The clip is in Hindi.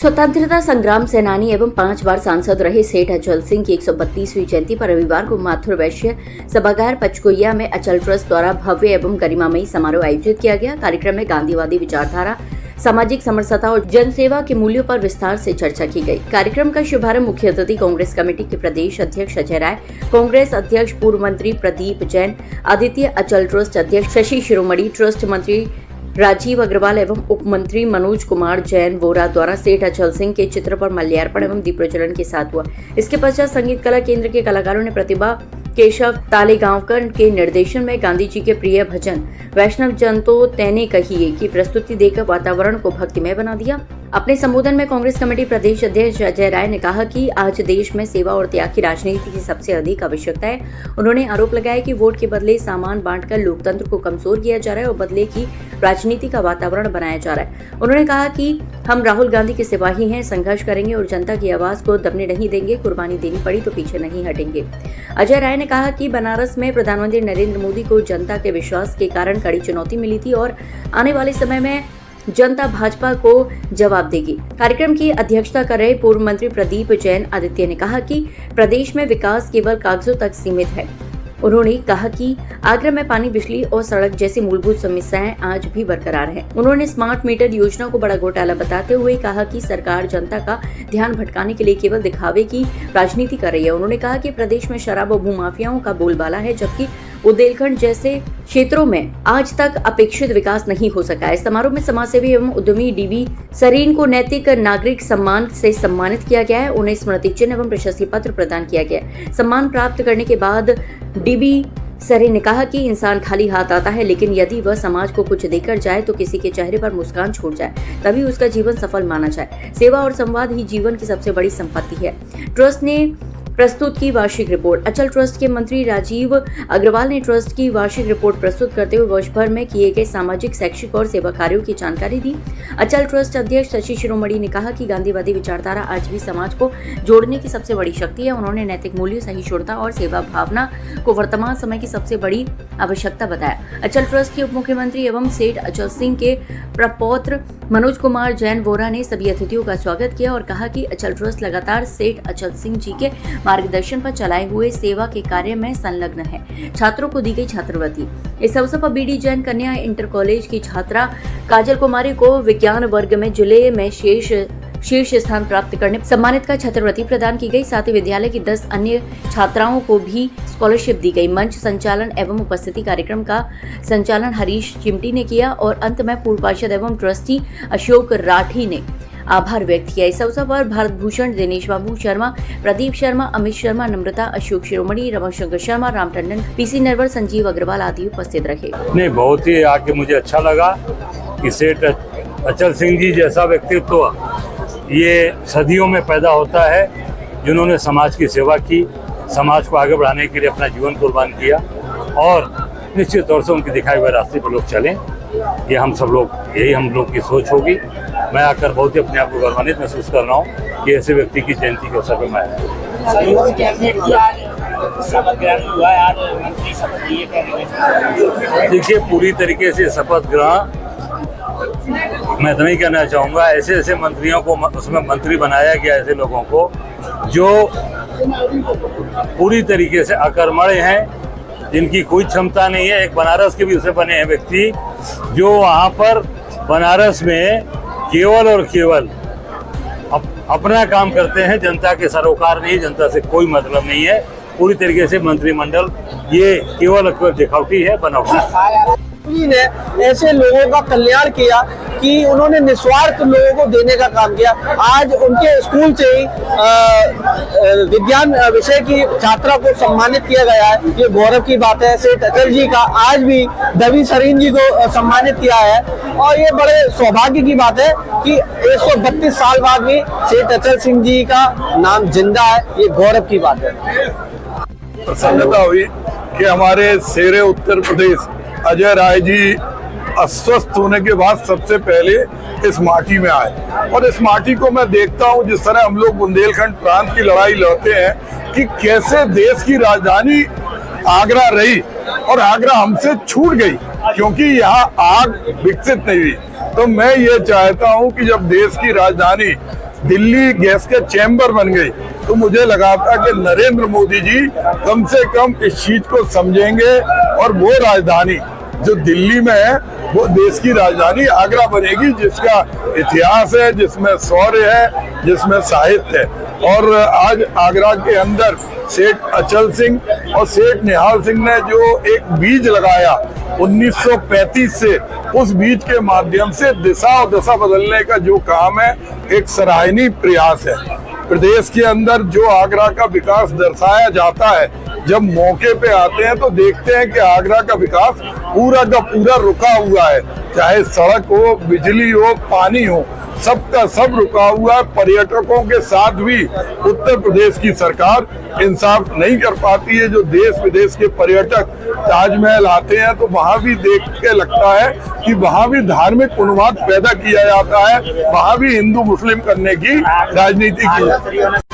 स्वतंत्रता संग्राम सेनानी एवं 5 बार सांसद रहे सेठ अचल सिंह की 132वीं जयंती पर रविवार को माथुर वैश्य सभागार पंचकुइया में अचल ट्रस्ट द्वारा भव्य एवं गरिमामयी समारोह आयोजित किया गया। कार्यक्रम में गांधीवादी विचारधारा, सामाजिक समरसता और जनसेवा के मूल्यों पर विस्तार से चर्चा की गई। कार्यक्रम का शुभारंभ मुख्य अतिथि कांग्रेस कमेटी के प्रदेश अध्यक्ष अजय राय, कांग्रेस अध्यक्ष पूर्व मंत्री प्रदीप जैन, आदित्य अचल ट्रस्ट अध्यक्ष शशि शिरोमणि, ट्रस्ट मंत्री राजीव अग्रवाल एवं उप मंत्री मनोज कुमार जैन वोरा द्वारा सेठ अचल सिंह के चित्र पर माल्यार्पण एवं दीप प्रज्वलन के साथ हुआ। इसके पश्चात संगीत कला केंद्र के कलाकारों ने प्रतिभा केशव तालेगांवकर के निर्देशन में गांधी जी के प्रिय भजन वैष्णव जन तो तैने कहिए की प्रस्तुति देकर वातावरण को भक्तिमय बना दिया। अपने संबोधन में कांग्रेस कमेटी प्रदेश अध्यक्ष अजय राय ने कहा कि आज देश में सेवा और त्याग की राजनीति की सबसे अधिक आवश्यकता है। उन्होंने आरोप लगाया कि वोट के बदले सामान बांटकर लोकतंत्र को कमजोर किया जा रहा है और बदले की राजनीति का वातावरण बनाया जा रहा है। उन्होंने कहा कि हम राहुल गांधी के सिपाही हैं, संघर्ष करेंगे और जनता की आवाज को दबने नहीं देंगे, कुर्बानी देनी पड़ी तो पीछे नहीं हटेंगे। अजय राय ने कहा कि बनारस में प्रधानमंत्री नरेंद्र मोदी को जनता के विश्वास के कारण कड़ी चुनौती मिली थी और आने वाले समय में जनता भाजपा को जवाब देगी। कार्यक्रम की अध्यक्षता कर रहे पूर्व मंत्री प्रदीप जैन आदित्य ने कहा कि प्रदेश में विकास केवल कागजों तक सीमित है। उन्होंने कहा कि आगरा में पानी, बिजली और सड़क जैसी मूलभूत समस्याएं आज भी बरकरार हैं। उन्होंने स्मार्ट मीटर योजना को बड़ा घोटाला बताते हुए कहा कि सरकार जनता का ध्यान भटकाने के लिए केवल दिखावे की राजनीति कर रही है। उन्होंने कहा कि प्रदेश में शराब और भूमाफियाओं का बोलबाला है, जबकि बुंदेलखंड जैसे क्षेत्रों में आज तक अपेक्षित विकास नहीं हो सका है। समारोह में समाजसेवी एवं उद्यमी डीबी सरीन को नैतिक नागरिक सम्मान से सम्मानित किया गया है। उन्हें स्मृति चिन्ह एवं प्रशस्ति पत्र प्रदान किया गया। सम्मान प्राप्त करने के बाद डीबी सरीन ने कहा कि इंसान खाली हाथ आता है, लेकिन यदि वह समाज को कुछ देकर जाए तो किसी के चेहरे पर मुस्कान छोड़ जाए, तभी उसका जीवन सफल माना जाए। सेवा और संवाद ही जीवन की सबसे बड़ी संपत्ति है। ट्रस्ट ने प्रस्तुत की वार्षिक रिपोर्ट। अचल ट्रस्ट के मंत्री राजीव अग्रवाल ने ट्रस्ट की वार्षिक रिपोर्ट प्रस्तुत करते हुए वर्ष भर में किए गए सामाजिक, शैक्षिक और सेवा कार्यों की जानकारी दी। अचल ट्रस्ट अध्यक्ष शशि शिरोमणि ने कहा कि गांधीवादी विचारधारा आज भी समाज को जोड़ने की सबसे बड़ी शक्ति है। उन्होंने नैतिक मूल्य, सहिष्णुता और सेवा भावना को वर्तमान समय की सबसे बड़ी आवश्यकता बताया। अचल ट्रस्ट के उप मुख्यमंत्री एवं सेठ अचल सिंह के प्रपौत्र मनोज कुमार जैन वोरा ने सभी अतिथियों का स्वागत किया और कहा कि अचल ट्रस्ट लगातार सेठ अचल सिंह जी के मार्गदर्शन पर चलाए हुए सेवा के कार्य में संलग्न है। छात्रों को दी गई छात्रवृत्ति। इस अवसर पर बीडी जैन कन्या इंटर कॉलेज की छात्रा काजल कुमारी को विज्ञान वर्ग में जिले में शीर्ष स्थान प्राप्त करने सम्मानित का छात्रवृत्ति प्रदान की गई। साथ ही विद्यालय की 10 अन्य छात्राओं को भी स्कॉलरशिप दी गई। मंच संचालन एवं उपस्थिति कार्यक्रम का संचालन हरीश चिमटी ने किया और अंत में पूर्व पार्षद एवं ट्रस्टी अशोक राठी ने आभार व्यक्त किया। इस अवसर पर भारत भूषण, दिनेश बाबू शर्मा, प्रदीप शर्मा, अमित शर्मा, नम्रता, अशोक शिरोमणि, रमाशंकर शर्मा, राम टंडन, पीसी नरवर, संजीव अग्रवाल आदि उपस्थित रहे। नहीं, बहुत ही आके मुझे अच्छा लगा कि सेठ अचल सिंह जी जैसा व्यक्तित्व ये सदियों में पैदा होता है, जिन्होंने समाज की सेवा की, समाज को आगे बढ़ाने के लिए अपना जीवन कुर्बान किया और निश्चित तौर से उनके दिखाए हुए रास्ते पर लोग चलें। ये हम लोग की सोच होगी। मैं आकर बहुत ही अपने आप को गौरवान्वित महसूस कर रहा हूँ कि ऐसे व्यक्ति की जयंती के अवसर पर मैं देखिए, पूरी तरीके से शपथ ग्रहण मैं इतना ही कहना चाहूँगा, ऐसे मंत्रियों को उसमें मंत्री बनाया गया, ऐसे लोगों को जो पूरी तरीके से अकर्मण्य हैं, जिनकी कोई क्षमता नहीं है। एक बनारस के भी उसे बने हैं व्यक्ति जो वहाँ पर बनारस में केवल और केवल अपना काम करते हैं, जनता के सरोकार नहीं, जनता से कोई मतलब नहीं है। पूरी तरीके से मंत्रिमंडल ये केवल दिखावटी है, बनावटी ने ऐसे लोगों का कल्याण किया कि उन्होंने निस्वार्थ लोगों को देने का काम किया। आज उनके स्कूल से ही विज्ञान विषय की छात्रा को सम्मानित किया गया है। ये गौरव की बात है। सेठ अचल जी का आज भी डीबी सरीन जी को सम्मानित किया है और ये बड़े सौभाग्य की बात है कि 132 साल बाद भी सेठ अचल सिंह जी का नाम जिंदा है। ये गौरव की बात है। प्रसन्नता हुई कि हमारे शेरे उत्तर प्रदेश अजय राय जी अस्वस्थ होने के बाद सबसे पहले इस माटी में आए और इस माटी को मैं देखता हूं, जिस तरह हम लोग बुंदेलखंड प्रांत की लड़ाई लड़ते हैं कि कैसे देश की राजधानी आगरा रही और आगरा हमसे छूट गई क्योंकि यहाँ आग विकसित नहीं हुई। तो मैं ये चाहता हूँ कि जब देश की राजधानी दिल्ली गैस के चैम्बर बन गई, तो मुझे लगा था कि नरेंद्र मोदी जी कम से कम इस चीज को समझेंगे और वो राजधानी जो दिल्ली में है वो देश की राजधानी आगरा बनेगी, जिसका इतिहास है, जिसमें शौर्य है, जिसमें साहित्य है। और आज आगरा के अंदर सेठ अचल सिंह और सेठ निहाल सिंह ने जो एक बीज लगाया 1935 से, उस बीज के माध्यम से दिशा और दशा बदलने का जो काम है, एक सराहनीय प्रयास है। प्रदेश के अंदर जो आगरा का विकास दर्शाया जाता है, जब मौके पे आते हैं तो देखते हैं कि आगरा का विकास पूरा का पूरा रुका हुआ है, चाहे सड़क हो, बिजली हो, पानी हो, सबका सब रुका हुआ है। पर्यटकों के साथ भी उत्तर प्रदेश की सरकार इंसाफ नहीं कर पाती है। जो देश विदेश के पर्यटक ताजमहल आते हैं तो वहां भी देख के लगता है कि वहां भी धार्मिक उन्माद पैदा किया जाता है, वहां भी हिंदू मुस्लिम करने की राजनीति की जाती है।